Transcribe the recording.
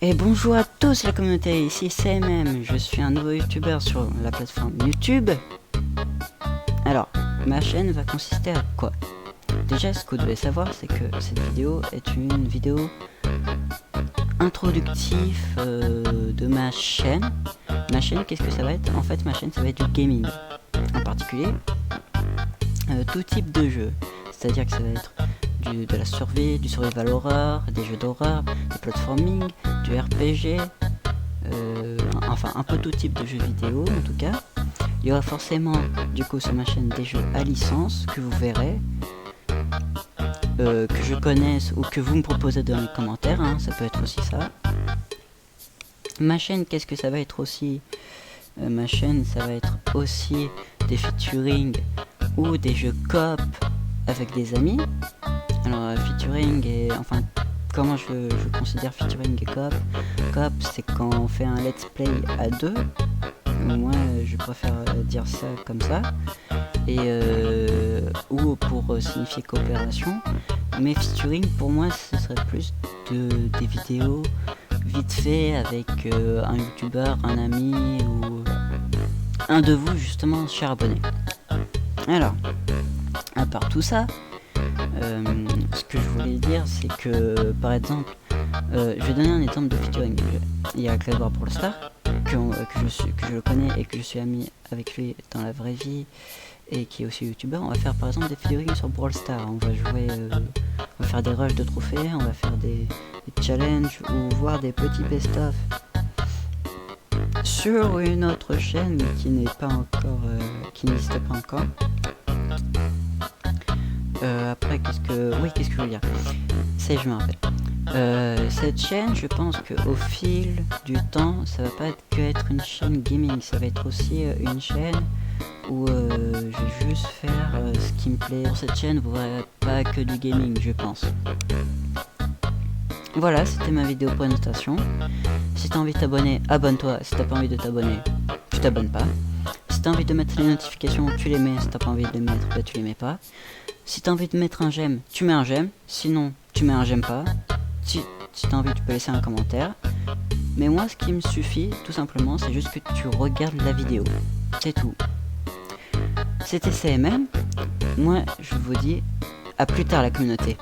Et bonjour à tous la communauté, ici CMM, je suis un nouveau youtubeur sur la plateforme YouTube. Alors, ma chaîne va consister à quoi? Déjà, ce que vous devez savoir, c'est que cette vidéo est une vidéo introductive de ma chaîne. Ma chaîne, qu'est-ce que ça va être? En fait, ma chaîne, ça va être du gaming. En particulier, tout type de jeu. C'est-à-dire que ça va être de la survie, du survival horror, des jeux d'horreur, du platforming, du RPG, enfin un peu tout type de jeux vidéo en tout cas. Il y aura forcément du coup sur ma chaîne des jeux à licence que vous verrez, que je connaisse ou que vous me proposez dans les commentaires, hein, ça peut être aussi ça. Ma chaîne, qu'est-ce que ça va être aussi? Ma chaîne, ça va être aussi des featuring ou des jeux coop avec des amis. Alors featuring et enfin comment je considère featuring et coop. Coop c'est quand on fait un let's play à deux. Moi je préfère dire ça comme ça. Et ou pour signifier coopération. Mais featuring pour moi ce serait plus des vidéos vite fait avec un youtubeur, un ami ou un de vous justement cher abonné. Alors à part tout ça, ce que je voulais dire c'est que par exemple je vais donner un exemple de featuring. Il y a Cladwar Brawl Star que je connais et que je suis ami avec lui dans la vraie vie et qui est aussi youtubeur. On va faire par exemple des featuring sur Brawl Star. On va jouer, on va faire des rushs de trophées, on va faire des challenges ou voir des petits best-of sur une autre chaîne qui n'est pas encore, qui n'existe pas encore. Après qu'est-ce que je veux dire, c'est je me rappelle. Cette chaîne, je pense que au fil du temps, ça va pas être une chaîne gaming, ça va être aussi une chaîne où je vais juste faire ce qui me plaît. Pour cette chaîne, vous verrez pas que du gaming, je pense. Voilà, c'était ma vidéo présentation. Si t'as envie de t'abonner, abonne-toi. Si t'as pas envie de t'abonner, tu t'abonnes pas. Si t'as envie de mettre les notifications, tu les mets. Si t'as pas envie de les mettre, bah, tu les mets pas. Si t'as envie de mettre un j'aime, tu mets un j'aime. Sinon, tu mets un j'aime pas. Si t'as envie, tu peux laisser un commentaire. Mais moi, ce qui me suffit, tout simplement, c'est juste que tu regardes la vidéo. C'est tout. C'était CMM. Moi, je vous dis à plus tard la communauté.